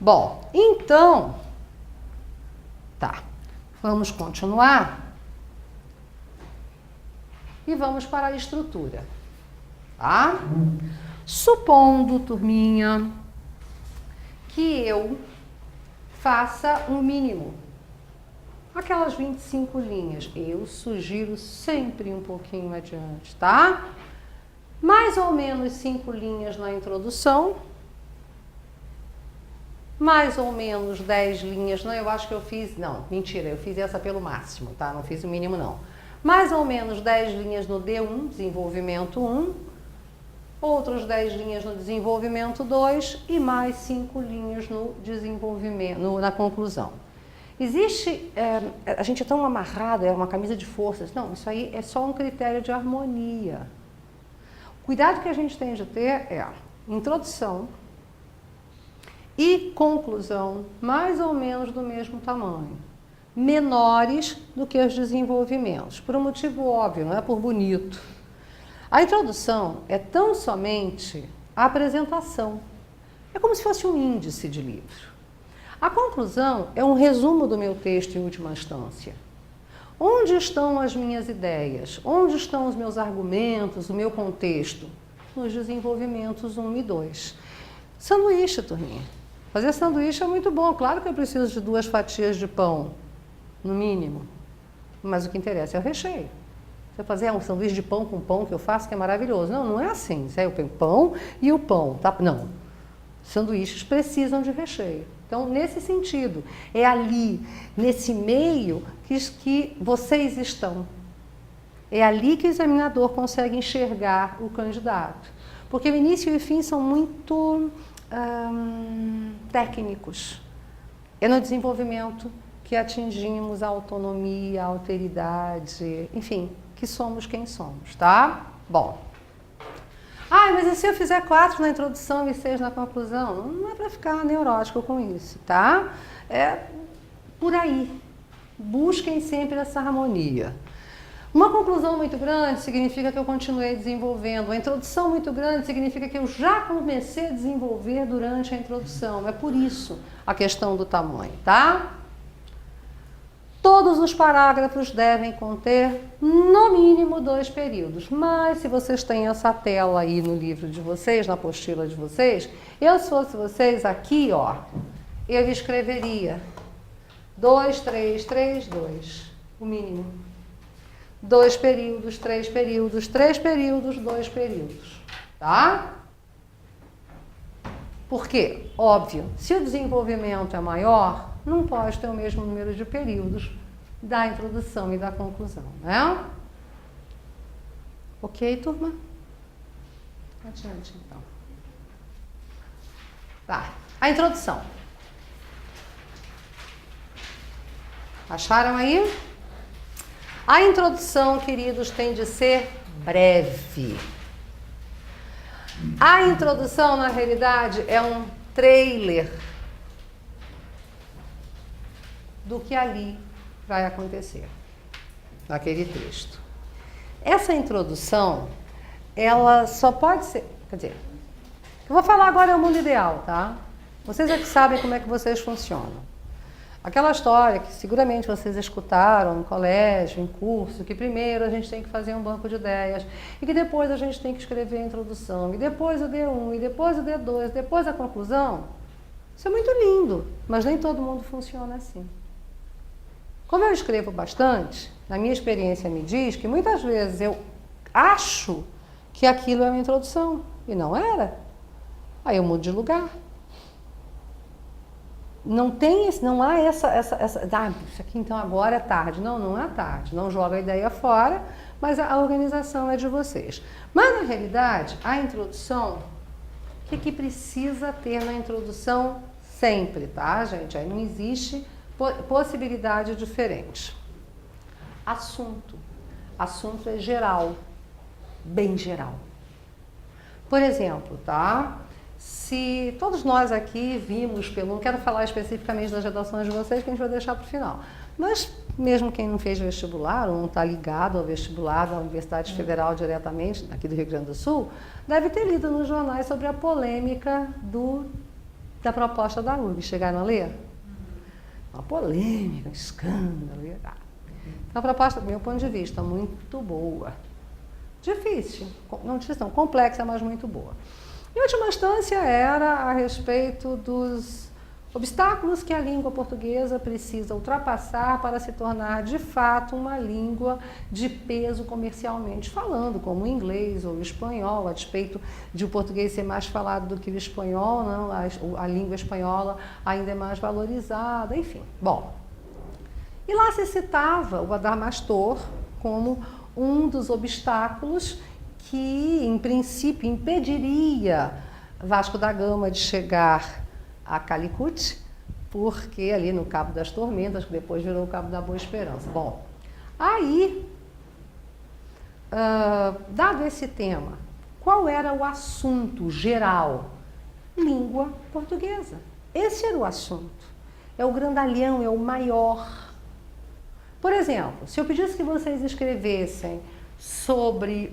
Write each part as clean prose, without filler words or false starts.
Bom, então, tá, vamos continuar e vamos para a estrutura, tá? Supondo, turminha, que eu faça um mínimo, aquelas 25 linhas, eu sugiro sempre um pouquinho adiante, tá? Mais ou menos 5 linhas na introdução, mais ou menos 10 linhas, não, eu acho que eu fiz, não, mentira, eu fiz essa pelo máximo, tá? Não fiz o mínimo não. Mais ou menos 10 linhas no D1, desenvolvimento 1, outros 10 linhas no desenvolvimento 2 e mais 5 linhas no desenvolvimento, na conclusão. Existe, a gente é tão amarrado, é uma camisa de forças, não, isso aí é só um critério de harmonia. O cuidado que a gente tem de ter é introdução e conclusão mais ou menos do mesmo tamanho, menores do que os desenvolvimentos, por um motivo óbvio, não é por bonito. A introdução é tão somente a apresentação, é como se fosse um índice de livro. A conclusão é um resumo do meu texto em última instância. Onde estão as minhas ideias? Onde estão os meus argumentos, o meu contexto? Nos desenvolvimentos 1 e 2. Sanduíche, turminha. Fazer sanduíche é muito bom. Claro que eu preciso de 2 fatias de pão, no mínimo. Mas o que interessa é o recheio. Você fazer um sanduíche de pão com pão que eu faço, que é maravilhoso. Não, não é assim. Eu pego pão e o pão, tá? Não. Sanduíches precisam de recheio. Então, nesse sentido, é ali, nesse meio, que vocês estão. É ali que o examinador consegue enxergar o candidato. Porque o início e o fim são muito técnicos. É no desenvolvimento que atingimos a autonomia, a alteridade, enfim, que somos quem somos, tá? Bom. Ah, mas e se eu fizer 4 na introdução e 6 na conclusão? Não é para ficar neurótico com isso, tá? É por aí. Busquem sempre essa harmonia. Uma conclusão muito grande significa que eu continuei desenvolvendo. Uma introdução muito grande significa que eu já comecei a desenvolver durante a introdução. É por isso a questão do tamanho, tá? Todos os parágrafos devem conter, no mínimo, 2 períodos. Mas, se vocês têm essa tela aí no livro de vocês, na apostila de vocês, eu, se fosse vocês, aqui, ó, eu escreveria 2, 3, 3, 2, o mínimo. 2 períodos, 3 períodos, 3 períodos, 2 períodos, tá? Por quê? Óbvio, se o desenvolvimento é maior, não pode ter o mesmo número de períodos da introdução e da conclusão, né? Ok, turma? Adiante, então. Tá. A introdução. Acharam aí? A introdução, queridos, tem de ser breve. A introdução, na realidade, é um trailer do que ali vai acontecer, naquele texto. Essa introdução, ela só pode ser... Quer dizer, eu vou falar agora é o mundo ideal, tá? Vocês é que sabem como é que vocês funcionam. Aquela história que seguramente vocês escutaram no colégio, em curso, que primeiro a gente tem que fazer um banco de ideias, e que depois a gente tem que escrever a introdução, e depois o D1, e depois o D2, depois a conclusão. Isso é muito lindo, mas nem todo mundo funciona assim. Como eu escrevo bastante, na minha experiência me diz que muitas vezes eu acho que aquilo é uma introdução, e não era. Aí eu mudo de lugar. Não há essa isso aqui então agora é tarde. Não, não é tarde. Não joga a ideia fora, mas a organização é de vocês. Mas, na realidade, a introdução, o que precisa ter na introdução sempre, tá, gente? Aí não existe possibilidade diferente. Assunto. Assunto é geral, bem geral. Por exemplo, tá? Se todos nós aqui vimos não quero falar especificamente das redações de vocês, que a gente vai deixar para o final, mas mesmo quem não fez vestibular ou não está ligado ao vestibular da Universidade Federal diretamente, aqui do Rio Grande do Sul, deve ter lido nos jornais sobre a polêmica do da proposta da URGS. Chegaram a ler? Uma polêmica, um escândalo. Então, a proposta, do meu ponto de vista, muito boa. Difícil, não difícil não, complexa, mas muito boa. Em última instância, era a respeito dos obstáculos que a língua portuguesa precisa ultrapassar para se tornar, de fato, uma língua de peso comercialmente falando, como o inglês ou o espanhol, a despeito de o português ser mais falado do que o espanhol, não, a língua espanhola ainda é mais valorizada, enfim. Bom, e lá se citava o Adamastor como um dos obstáculos que, em princípio, impediria Vasco da Gama de chegar a Calicut, porque ali no Cabo das Tormentas, que depois virou o Cabo da Boa Esperança. Bom, aí, dado esse tema, qual era o assunto geral? Língua portuguesa. Esse era o assunto. É o grandalhão, é o maior. Por exemplo, se eu pedisse que vocês escrevessem sobre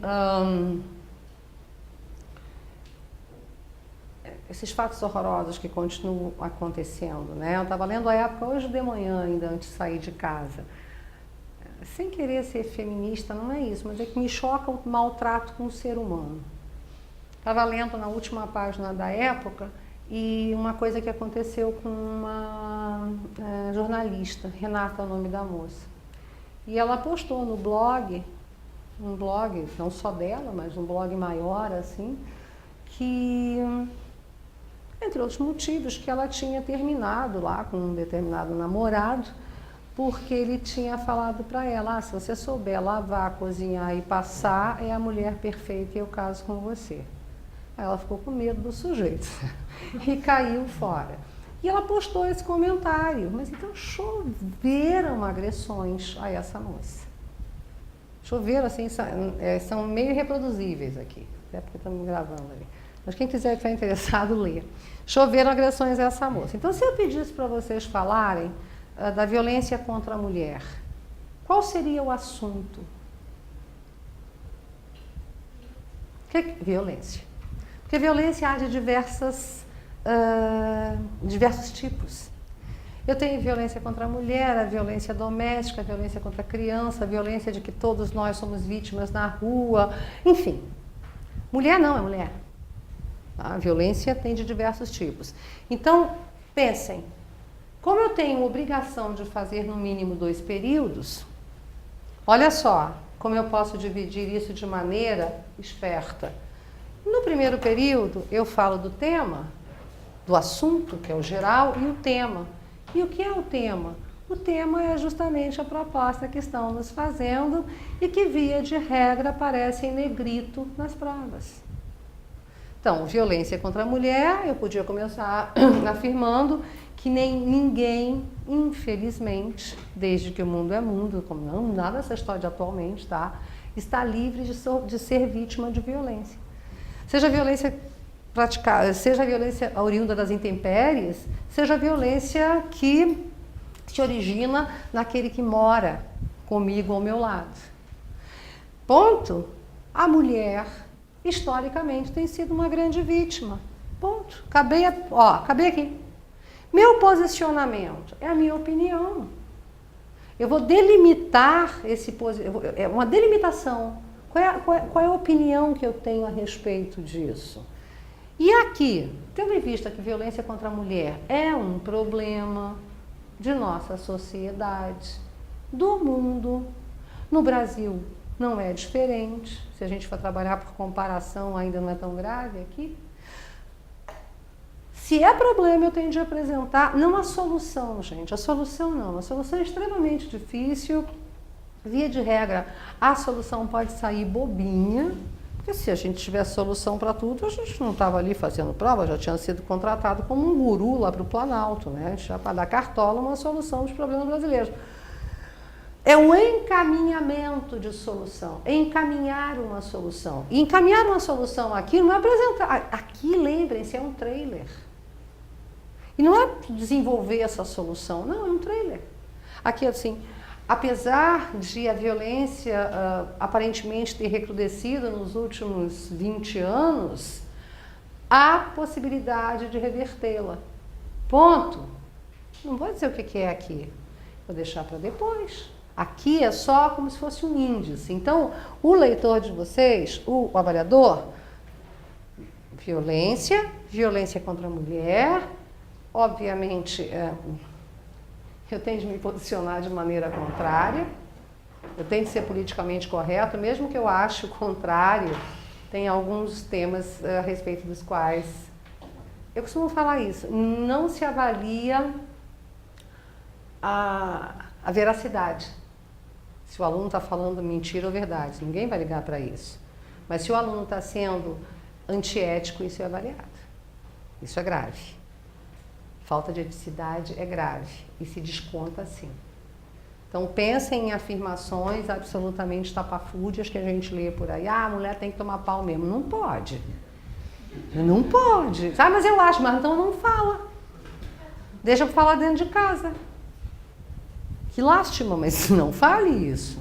esses fatos horrorosos que continuam acontecendo, né? Eu estava lendo a época hoje de manhã, ainda antes de sair de casa. Sem querer ser feminista, não é isso, mas é que me choca o maltrato com o ser humano. Estava lendo na última página da época e uma coisa que aconteceu com uma jornalista, Renata é o nome da moça. E ela postou no blog, um blog não só dela, mas um blog maior, assim, que, entre outros motivos, que ela tinha terminado lá com um determinado namorado, porque ele tinha falado para ela, se você souber lavar, cozinhar e passar, é a mulher perfeita e eu caso com você. Aí ela ficou com medo do sujeito e caiu fora. E ela postou esse comentário, mas então choveram agressões a essa moça. Choveram, assim, são meio reproduzíveis aqui, até porque estamos gravando ali. Mas quem quiser ficar interessado, lê. Choveram agressões a essa moça. Então, se eu pedisse para vocês falarem da violência contra a mulher, qual seria o assunto? Violência. Porque violência há de diversos tipos. Eu tenho violência contra a mulher, a violência doméstica, a violência contra a criança, a violência de que todos nós somos vítimas na rua, enfim. Mulher não é mulher. A violência tem de diversos tipos. Então, pensem, como eu tenho obrigação de fazer no mínimo 2 períodos, olha só como eu posso dividir isso de maneira esperta. No primeiro período, eu falo do tema, do assunto, que é o geral, e o tema. E o que é o tema? O tema é justamente a proposta que estão nos fazendo e que, via de regra, aparece em negrito nas provas. Então, violência contra a mulher, eu podia começar afirmando que ninguém, infelizmente, desde que o mundo é mundo, como não, nada dessa história de atualmente, tá, está livre de ser vítima de violência. Seja violência praticada, seja a violência oriunda das intempéries, seja a violência que se origina naquele que mora comigo ao meu lado. Ponto. A mulher, historicamente, tem sido uma grande vítima. Ponto. Acabei aqui. Meu posicionamento é a minha opinião. Eu vou delimitar é uma delimitação. Qual é a opinião que eu tenho a respeito disso? E aqui, tendo em vista que violência contra a mulher é um problema de nossa sociedade, do mundo, no Brasil não é diferente, se a gente for trabalhar por comparação ainda não é tão grave aqui. Se é problema, eu tenho de apresentar, não a solução, gente, a solução é extremamente difícil, via de regra, a solução pode sair bobinha, porque se a gente tivesse solução para tudo, a gente não estava ali fazendo prova, já tinha sido contratado como um guru lá para o Planalto, né? A gente já para dar cartola uma solução dos problemas brasileiros. É um encaminhamento de solução, é encaminhar uma solução. E encaminhar uma solução aqui não é apresentar, aqui lembrem-se, é um trailer. E não é desenvolver essa solução, não, é um trailer. Aqui assim, apesar de a violência aparentemente ter recrudescido nos últimos 20 anos, há possibilidade de revertê-la. Ponto. Não vou dizer o que é aqui. Vou deixar para depois. Aqui é só como se fosse um índice. Então, o leitor de vocês, o avaliador, violência, violência contra a mulher, obviamente, eu tenho de me posicionar de maneira contrária, eu tenho de ser politicamente correto, mesmo que eu ache o contrário, tem alguns temas a respeito dos quais eu costumo falar isso, não se avalia a veracidade. Se o aluno está falando mentira ou verdade, ninguém vai ligar para isso. Mas se o aluno está sendo antiético, isso é avaliado. Isso é grave. Falta de eticidade é grave e se desconta sim. Então pensem em afirmações absolutamente estapafúrdias que a gente lê por aí. Ah, a mulher tem que tomar pau mesmo. Não pode. Não pode. Ah, mas eu acho, mas então não fala. Deixa eu falar dentro de casa. Que lástima, mas não fale isso.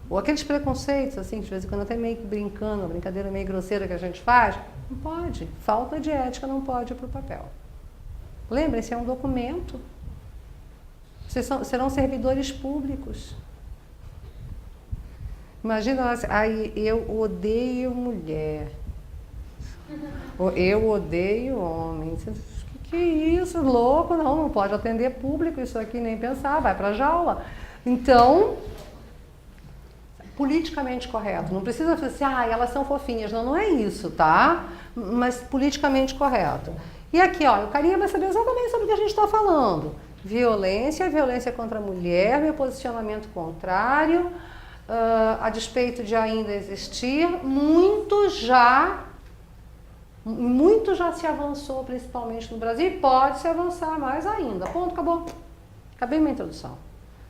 Ou aqueles preconceitos, assim, de vez em quando até meio que brincando, uma brincadeira meio grosseira que a gente faz. Não pode. Falta de ética não pode ir para o papel. Lembrem-se, é um documento. Vocês serão servidores públicos. Imagina, aí eu odeio mulher. Eu odeio homem. Que isso, louco? Não pode atender público isso aqui, nem pensar, vai para a jaula. Então, politicamente correto. Não precisa dizer assim, ah, elas são fofinhas. Não é isso, tá? Mas politicamente correto. E aqui, ó, o carinha vai saber exatamente sobre o que a gente está falando. Violência, violência contra a mulher, meu posicionamento contrário, a despeito de ainda existir, muito já se avançou, principalmente no Brasil, e pode se avançar mais ainda. Ponto, acabou. Acabei minha introdução.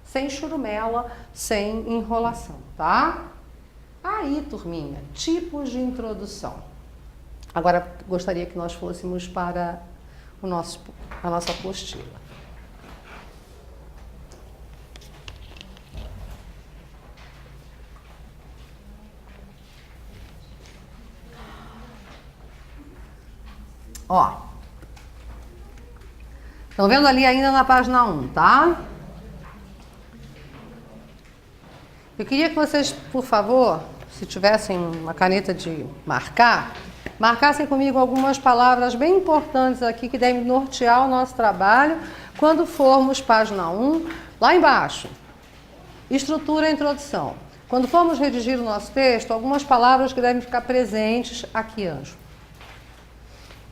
Sem churumela, sem enrolação, tá? Aí, turminha, tipos de introdução. Agora, gostaria que nós fôssemos para a nossa apostila. Ó, estão vendo ali ainda na página 1, tá? Eu queria que vocês, por favor, se tivessem uma caneta de marcar, marcassem comigo algumas palavras bem importantes aqui que devem nortear o nosso trabalho quando formos página 1, lá embaixo, estrutura e introdução. Quando formos redigir o nosso texto, algumas palavras que devem ficar presentes aqui, Anjo.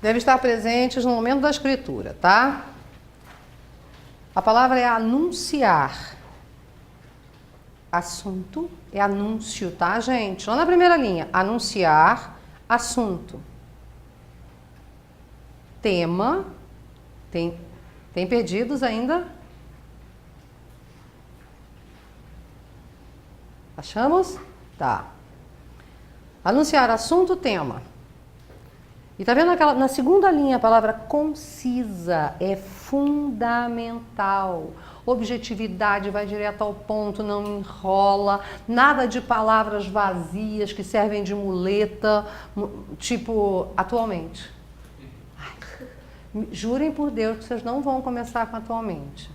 Devem estar presentes no momento da escritura, tá? A palavra é anunciar. Assunto é anúncio, tá, gente? Lá na primeira linha, anunciar, assunto. Tema, tem pedidos ainda? Achamos? Tá. Anunciar, assunto, tema. E tá vendo na segunda linha a palavra concisa é fundamental. Objetividade, vai direto ao ponto, não enrola, nada de palavras vazias que servem de muleta, tipo atualmente. Ai, jurem por Deus que vocês não vão começar com atualmente.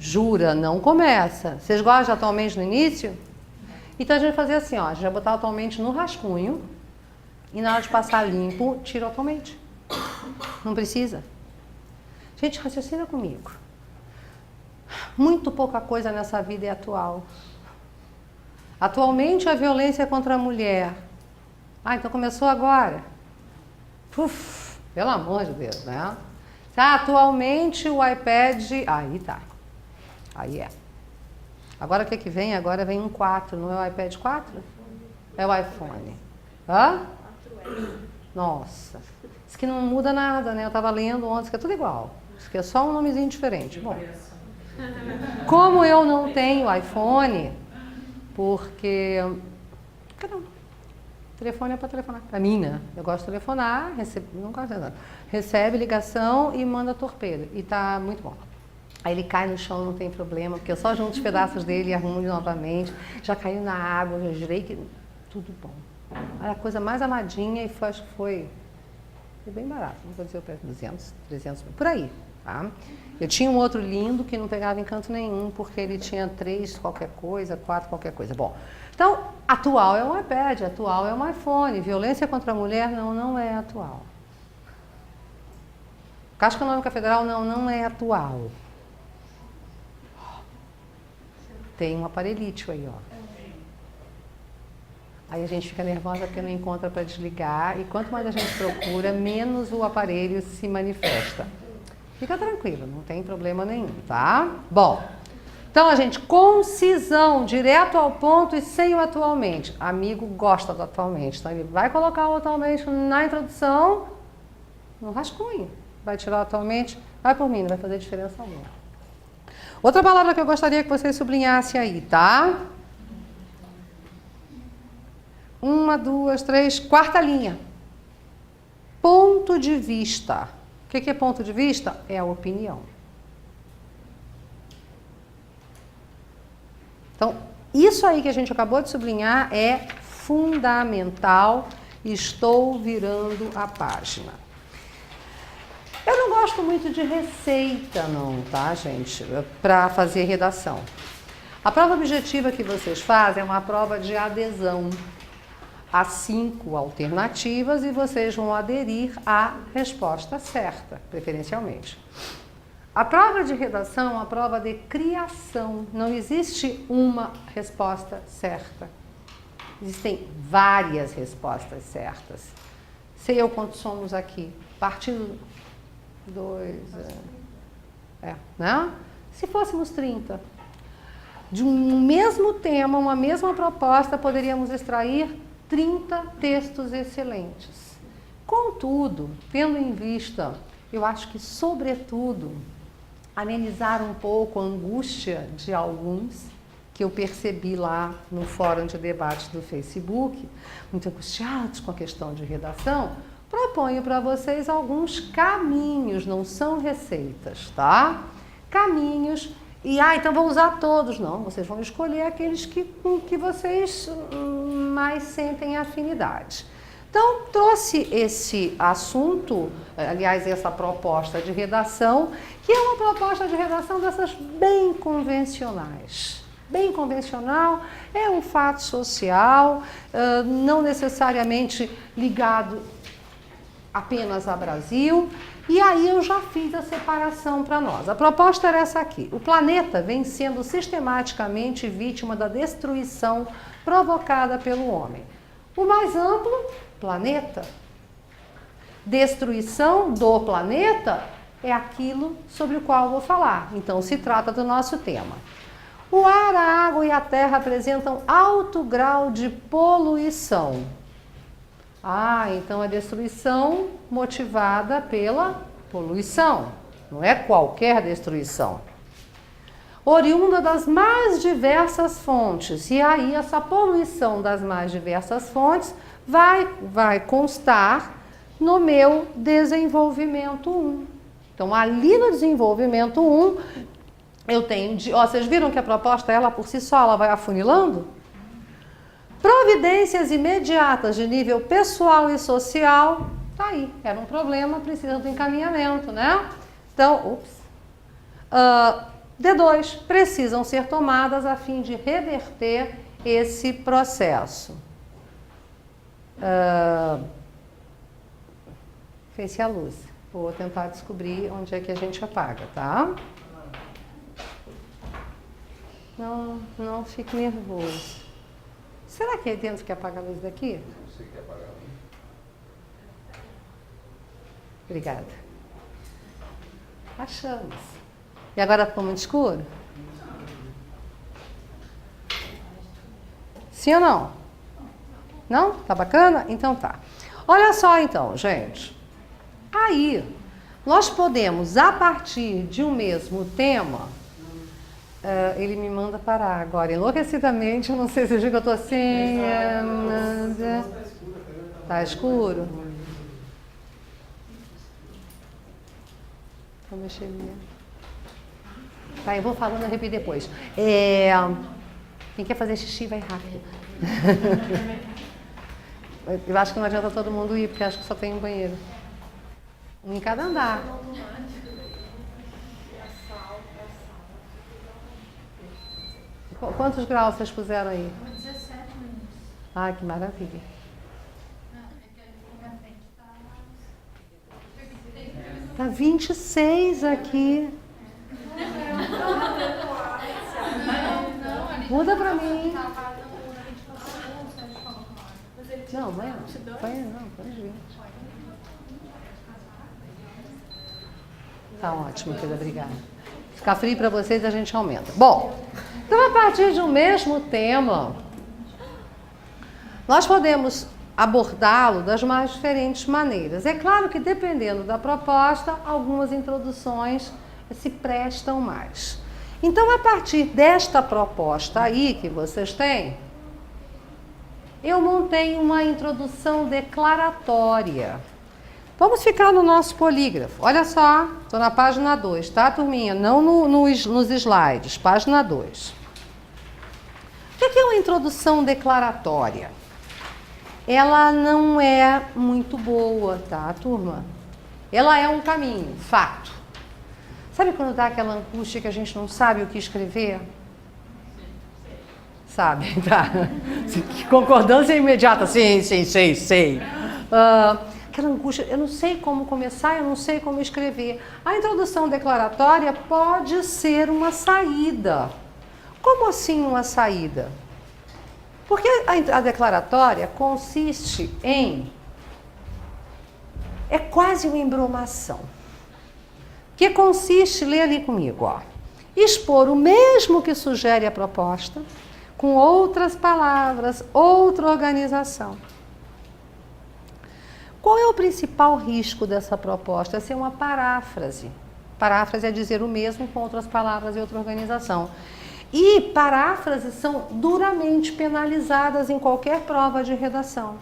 Jura, não começa. Vocês gostam de atualmente no início? Então a gente vai fazer assim, ó, a gente vai botar atualmente no rascunho e na hora de passar limpo, tira atualmente. Não precisa. Gente, raciocina comigo. Muito pouca coisa nessa vida é atual. Atualmente a violência contra a mulher. Ah, então começou agora. Puf, pelo amor de Deus, né? Tá, atualmente o iPad... Aí tá. Aí é. Agora o que vem? Agora vem um 4, não é o iPad 4? É o iPhone. Hã? Nossa. Isso que não muda nada, né? Eu estava lendo ontem, que é tudo igual. Isso que é só um nomezinho diferente. Bom, como eu não tenho iPhone, porque... Caramba, telefone é para telefonar. Para mim, né? Eu gosto de telefonar, não gosto de nada. Recebe ligação e manda torpedo. E tá muito bom. Aí ele cai no chão, não tem problema, porque eu só junto os pedaços dele e arrumo novamente. Já caiu na água, já girei, tudo bom. Era a coisa mais amadinha e acho que foi É bem barato, não vou dizer o preço, 200, 300, por aí, tá? Eu tinha um outro lindo que não pegava em canto nenhum, porque ele tinha 3 qualquer coisa, 4 qualquer coisa. Bom, então, atual é um iPad, atual é um iPhone, violência contra a mulher não é atual. Caixa Econômica Federal não é atual. Tem um aparelhite aí, ó. Aí a gente fica nervosa porque não encontra para desligar, e quanto mais a gente procura, menos o aparelho se manifesta. Fica tranquilo, não tem problema nenhum, tá? Bom, então a gente, concisão, direto ao ponto e sem o atualmente. Amigo gosta do atualmente, então ele vai colocar o atualmente na introdução, no rascunho. Vai tirar o atualmente, vai por mim, não vai fazer diferença alguma. Outra palavra que eu gostaria que vocês sublinhassem aí, tá? 1, 2, 3, quarta linha. Ponto de vista. O que é ponto de vista? É a opinião. Então, isso aí que a gente acabou de sublinhar é fundamental. Estou virando a página. Eu não gosto muito de receita, não, tá, gente? Para fazer redação. A prova objetiva que vocês fazem é uma prova de adesão. Há 5 alternativas e vocês vão aderir à resposta certa, preferencialmente. A prova de redação é uma prova de criação. Não existe uma resposta certa. Existem várias respostas certas. Sei eu quantos somos aqui. Partindo 2, né? Se fôssemos 30, de um mesmo tema, uma mesma proposta, poderíamos extrair 30 textos excelentes. Contudo, tendo em vista, eu acho que, sobretudo, amenizar um pouco a angústia de alguns, que eu percebi lá no fórum de debate do Facebook, muito angustiados com a questão de redação, proponho para vocês alguns caminhos, não são receitas, tá? Caminhos. E, então vou usar todos. Não, vocês vão escolher aqueles com que vocês mais sentem afinidade. Então, trouxe esse assunto, aliás, essa proposta de redação, que é uma proposta de redação dessas bem convencionais. Bem convencional, é um fato social, não necessariamente ligado apenas ao Brasil. E aí eu já fiz a separação para nós. A proposta era essa aqui. O planeta vem sendo sistematicamente vítima da destruição provocada pelo homem. O mais amplo, planeta. Destruição do planeta é aquilo sobre o qual eu vou falar. Então, se trata do nosso tema. O ar, a água e a terra apresentam alto grau de poluição. Então a destruição motivada pela poluição, não é qualquer destruição. Oriunda das mais diversas fontes, e aí essa poluição das mais diversas fontes vai constar no meu desenvolvimento 1. Então ali no desenvolvimento 1, eu tenho, vocês viram que a proposta, ela por si só, ela vai afunilando? Providências imediatas de nível pessoal e social, tá aí, era um problema, precisa do encaminhamento, né? Então, D2, precisam ser tomadas a fim de reverter esse processo. Fez-se a luz. Vou tentar descobrir onde é que a gente apaga, tá? Não fique nervoso. Será que é dentro que apaga a luz daqui? Você quer apagar a luz? Obrigada. Achamos. E agora ficou muito escuro? Sim ou não? Não? Tá bacana? Então tá. Olha só então, gente. Aí, nós podemos, a partir de um mesmo tema... ele me manda parar agora, enlouquecidamente, eu não sei se eu digo que eu estou assim... Tá escuro? Então deixa eu ver. Tá, eu vou falando, eu repito depois. Quem quer fazer xixi, vai rápido. Eu acho que não adianta todo mundo ir, porque acho que só tem um banheiro. Um em cada andar. Quantos graus vocês puseram aí? 17 minutos. Ai, que maravilha. Tá 26 aqui. Muda pra mim. Não, vai não. Pode vir. Tá ótimo, querida, obrigada. Ficar frio para vocês, a gente aumenta. Bom, então a partir de um mesmo tema, nós podemos abordá-lo das mais diferentes maneiras. É claro que dependendo da proposta, algumas introduções se prestam mais. Então, a partir desta proposta aí que vocês têm, eu montei uma introdução declaratória. Vamos ficar no nosso polígrafo. Olha só, estou na página 2, tá, turminha? Não nos slides, página 2. O que é uma introdução declaratória? Ela não é muito boa, tá, turma? Ela é um caminho, fato. Sabe quando dá aquela angústia que a gente não sabe o que escrever? Sabe, tá? Concordância imediata, sim, sei. Aquela angústia, eu não sei como começar, eu não sei como escrever. A introdução declaratória pode ser uma saída. Como assim uma saída? Porque a declaratória consiste em... é quase uma embromação. Que consiste, lê ali comigo, ó. Expor o mesmo que sugere a proposta, com outras palavras, outra organização. Qual é o principal risco dessa proposta? É ser uma paráfrase. Paráfrase é dizer o mesmo com outras palavras e outra organização. E paráfrases são duramente penalizadas em qualquer prova de redação.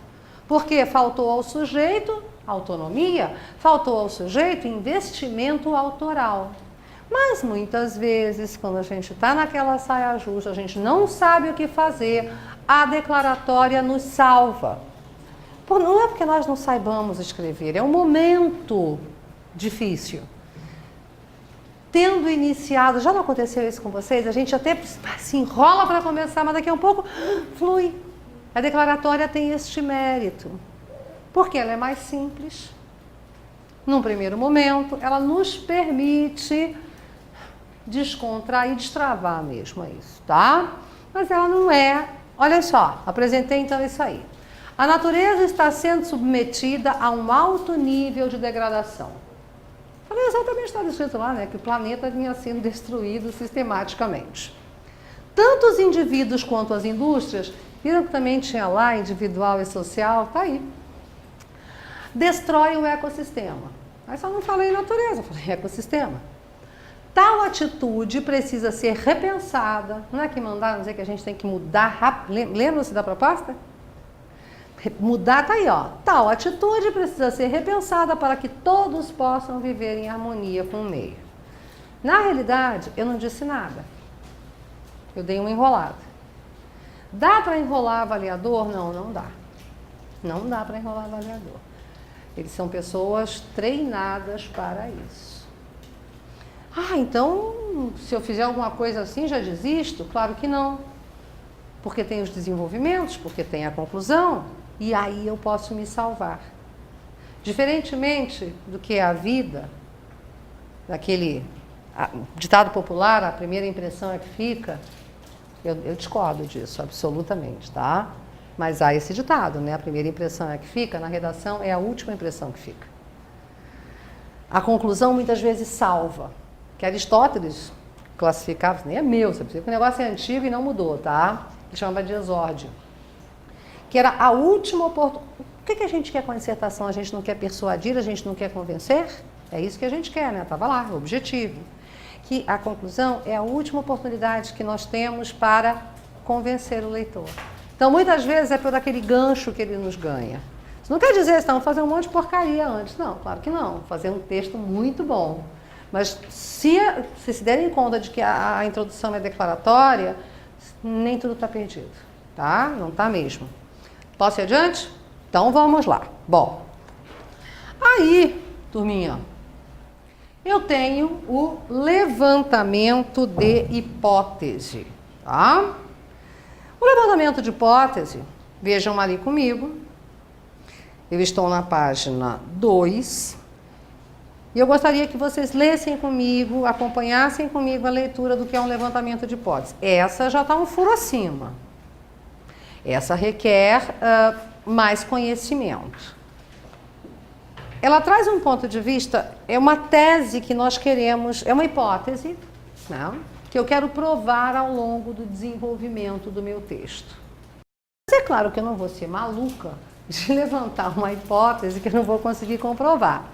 Porque faltou ao sujeito autonomia, faltou ao sujeito investimento autoral. Mas muitas vezes, quando a gente está naquela saia justa, a gente não sabe o que fazer, a declaratória nos salva. Não é porque nós não saibamos escrever, é um momento difícil. Tendo iniciado, já não aconteceu isso com vocês? A gente até se enrola para começar, mas daqui a um pouco flui. A declaratória tem este mérito, porque ela é mais simples. Num primeiro momento, ela nos permite descontrair, destravar mesmo, é isso, tá? Mas ela não é... Olha só, apresentei então isso aí. A natureza está sendo submetida a um alto nível de degradação. Falei exatamente, estava escrito lá, né? Que o planeta vinha sendo destruído sistematicamente. Tanto os indivíduos quanto as indústrias, viram que também tinha lá individual e social, tá aí. Destrói o ecossistema. Mas só não falei natureza, falei ecossistema. Tal atitude precisa ser repensada. Não é que mandaram dizer que a gente tem que mudar rápido? Lembram-se da proposta? Mudar, tá aí, ó. Tal atitude precisa ser repensada para que todos possam viver em harmonia com o meio. Na realidade, eu não disse nada. Eu dei uma enrolada. Dá para enrolar avaliador? Não, não dá. Não dá para enrolar avaliador. Eles são pessoas treinadas para isso. Ah, então, se eu fizer alguma coisa assim, já desisto? Claro que não. Porque tem os desenvolvimentos, porque tem a conclusão, e aí eu posso me salvar. Diferentemente do que é a vida, daquele ditado popular, a primeira impressão é que fica, eu discordo disso, absolutamente, tá? Mas há esse ditado, né? A primeira impressão é que fica, na redação é a última impressão que fica. A conclusão muitas vezes salva. Que Aristóteles classificava, nem é meu, você precisa que o negócio é antigo e não mudou, tá? Ele chamava de exórdio. Que era a última oportunidade. O que a gente quer com a dissertação? A gente não quer persuadir, a gente não quer convencer? É isso que a gente quer, né? Estava lá, o objetivo. Que a conclusão é a última oportunidade que nós temos para convencer o leitor. Então, muitas vezes é por aquele gancho que ele nos ganha. Isso não quer dizer que estamos fazendo um monte de porcaria antes. Não, claro que não. Fazer um texto muito bom. Mas se derem conta de que a introdução é declaratória, nem tudo está perdido, tá? Não está mesmo. Posso ir adiante? Então vamos lá. Bom, aí turminha? Eu tenho o levantamento de hipótese, tá? O levantamento de hipótese, vejam ali comigo, eu estou na página 2, e eu gostaria que vocês lessem comigo, acompanhassem comigo a leitura do que é um levantamento de hipótese. Essa já está um furo acima. Essa requer mais conhecimento. Ela traz um ponto de vista, é uma tese que nós queremos, é uma hipótese, né, que eu quero provar ao longo do desenvolvimento do meu texto. Mas é claro que eu não vou ser maluca de levantar uma hipótese que eu não vou conseguir comprovar.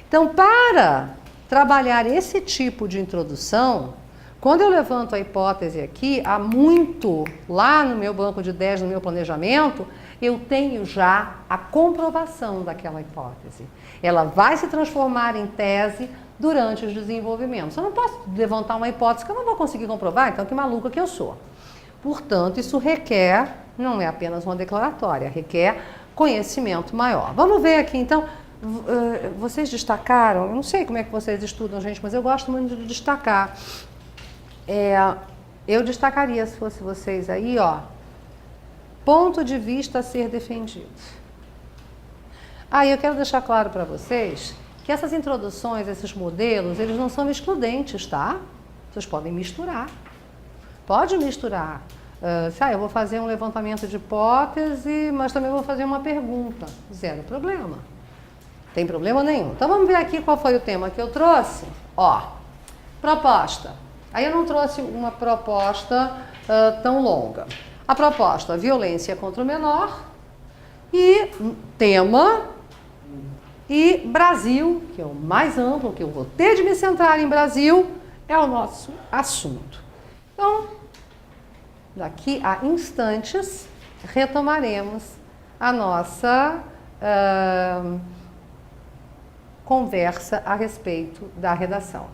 Então, para trabalhar esse tipo de introdução, quando eu levanto a hipótese aqui, há muito lá no meu banco de ideias, no meu planejamento, eu tenho já a comprovação daquela hipótese. Ela vai se transformar em tese durante os desenvolvimentos. Eu não posso levantar uma hipótese que eu não vou conseguir comprovar, então que maluca que eu sou. Portanto, isso requer, não é apenas uma declaratória, requer conhecimento maior. Vamos ver aqui, então, vocês destacaram, eu não sei como é que vocês estudam, gente, mas eu gosto muito de destacar. Eu destacaria, se fosse vocês aí, ó, ponto de vista a ser defendido. Eu quero deixar claro para vocês que essas introduções, esses modelos, eles não são excludentes, tá? Vocês podem misturar. Pode misturar. Eu vou fazer um levantamento de hipótese, mas também vou fazer uma pergunta. Zero problema. Tem problema nenhum. Então vamos ver aqui qual foi o tema que eu trouxe. Ó, proposta. Aí eu não trouxe uma proposta tão longa. A proposta, violência contra o menor, e tema, e Brasil, que é o mais amplo, que eu vou ter de me centrar em Brasil, é o nosso assunto. Então, daqui a instantes, retomaremos a nossa conversa a respeito da redação.